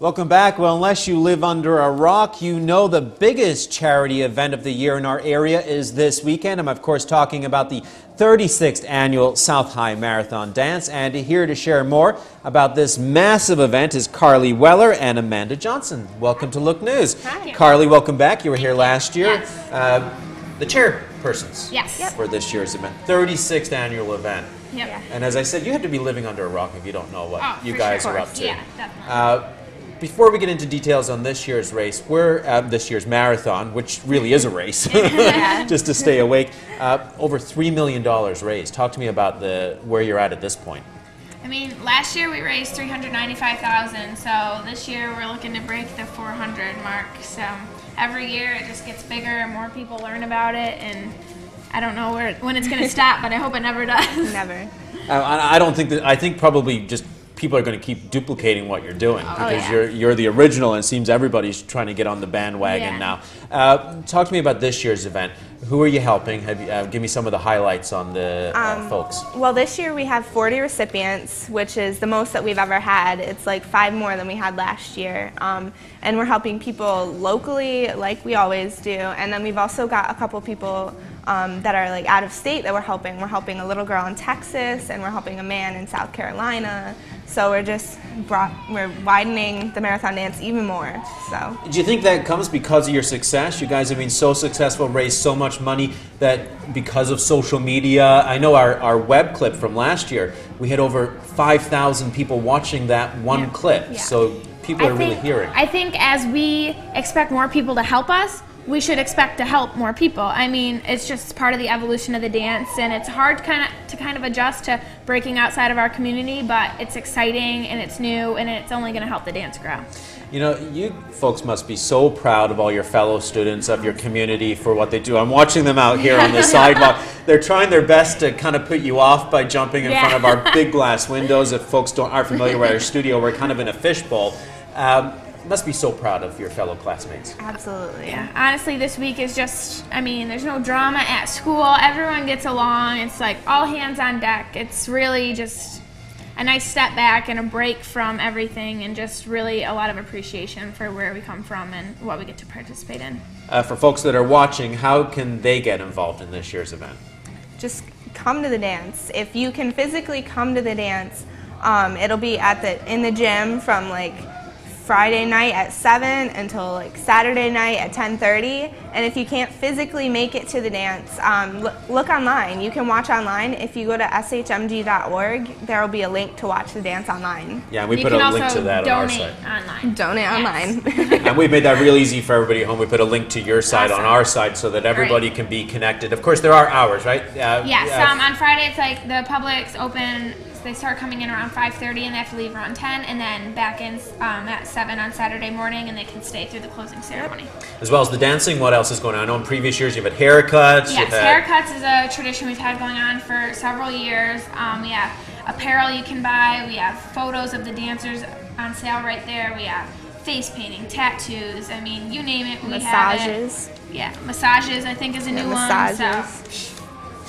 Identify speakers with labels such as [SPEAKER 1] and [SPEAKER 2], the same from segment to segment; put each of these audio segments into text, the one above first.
[SPEAKER 1] Welcome back. Well, unless you live under a rock, you know the biggest charity event of the year in our area is this weekend. I'm, of course, talking about the 36th annual South High Marathon Dance. And here to share more about this massive event is Carly Weller and Amanda Johnson. Welcome to Look News.
[SPEAKER 2] Hi.
[SPEAKER 1] Carly, welcome back. You were here last year.
[SPEAKER 2] Yes.
[SPEAKER 1] The chairpersons
[SPEAKER 2] Yes.
[SPEAKER 1] for this year's event. 36th annual event.
[SPEAKER 2] Yep.
[SPEAKER 1] And as I said, you have to be living under a rock if you don't know what you guys are up to.
[SPEAKER 2] Yeah, definitely.
[SPEAKER 1] Before we get into details on this year's race, we're at this year's marathon, which really is a race, just to stay awake. Over $3 million raised. Talk to me about where you're at this point.
[SPEAKER 2] I mean, last year we raised $395,000, so this year we're looking to break the 400 mark. So every year it just gets bigger and more people learn about it, and I don't know when it's going to stop, but I hope it never does.
[SPEAKER 3] Never.
[SPEAKER 1] I don't think that. I think probably just people are going to keep duplicating what you're doing because you're the original, and it seems everybody's trying to get on the bandwagon now. Talk to me about this year's event. Who are you helping? Give me some of the highlights on the folks.
[SPEAKER 3] Well, this year we have 40 recipients, which is the most that we've ever had. It's like 5 more than we had last year. And we're helping people locally, like we always do. And then we've also got a couple people that are like out of state that we're helping. We're helping a little girl in Texas, and we're helping a man in South Carolina. So we're widening the marathon dance even more. So.
[SPEAKER 1] Do you think that comes because of your success? You guys have been so successful, raised so much money that because of social media, I know our web clip from last year, we had over 5,000 people watching that one clip.
[SPEAKER 2] Yeah.
[SPEAKER 1] So people are really hearing.
[SPEAKER 2] I think as we expect more people to help us, we should expect to help more people. I mean, it's just part of the evolution of the dance, and it's hard to kind of adjust to breaking outside of our community, but it's exciting and it's new, and it's only going to help the dance grow.
[SPEAKER 1] You know, you folks must be so proud of all your fellow students of your community for what they do. I'm watching them out here on the sidewalk. They're trying their best to kind of put you off by jumping in front of our big glass windows. If folks aren't familiar with our studio, we're kind of in a fishbowl. Must be so proud of your fellow classmates.
[SPEAKER 3] Absolutely.
[SPEAKER 2] Yeah, honestly, this week is just, I mean, there's no drama at school. Everyone gets along. It's like all hands on deck. It's really just a nice step back and a break from everything, and just really a lot of appreciation for where we come from and what we get to participate in. For folks that are watching, how can they get involved in this year's event?
[SPEAKER 3] Just come to the dance. If you can physically come to the dance, it'll be in the gym from like Friday night at 7 until like Saturday night at 10:30. And if you can't physically make it to the dance, look online. You can watch online. If you go to shmg.org, there will be a link to watch the dance online.
[SPEAKER 1] Yeah, and we put a link to that on our site.
[SPEAKER 3] Donate online.
[SPEAKER 1] And we've made that real easy for everybody at home. We put a link to your site on our site so that everybody can be connected. Of course, there are hours, right?
[SPEAKER 2] Yes, on Friday it's like the public's open. They start coming in around 5:30 and they have to leave around 10, and then back in at 7 on Saturday morning, and they can stay through the closing ceremony.
[SPEAKER 1] As well as the dancing, what else is going on? I know in previous years you've had haircuts.
[SPEAKER 2] Yes, haircuts is a tradition we've had going on for several years. We have apparel you can buy. We have photos of the dancers on sale right there. We have face painting, tattoos. I mean, you name it, we have it.
[SPEAKER 3] Massages.
[SPEAKER 2] Yeah, massages I think is a new one. So.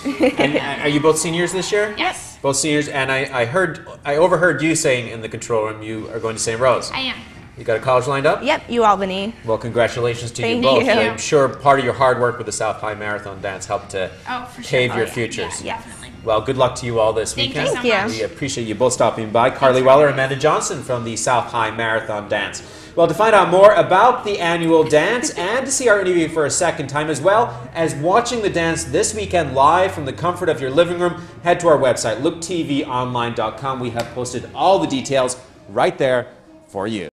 [SPEAKER 1] And are you both seniors this year?
[SPEAKER 2] Yes.
[SPEAKER 1] Both seniors, and I overheard you saying in the control room you are going to St. Rose.
[SPEAKER 2] I am.
[SPEAKER 1] You got a college lined up?
[SPEAKER 3] Yep, UAlbany.
[SPEAKER 1] Well, congratulations to you
[SPEAKER 3] Thank
[SPEAKER 1] both.
[SPEAKER 3] you.
[SPEAKER 1] I'm sure part of your hard work with the South High Marathon Dance helped to pave your futures.
[SPEAKER 2] Yeah, definitely.
[SPEAKER 1] Well, good luck to you all this weekend.
[SPEAKER 2] Thank you so much.
[SPEAKER 1] We appreciate you both stopping by. Carly Weller and Amanda Johnson from the South High Marathon Dance. Well, to find out more about the annual dance and to see our interview for a second time, as well as watching the dance this weekend live from the comfort of your living room, head to our website, looktvonline.com. We have posted all the details right there for you.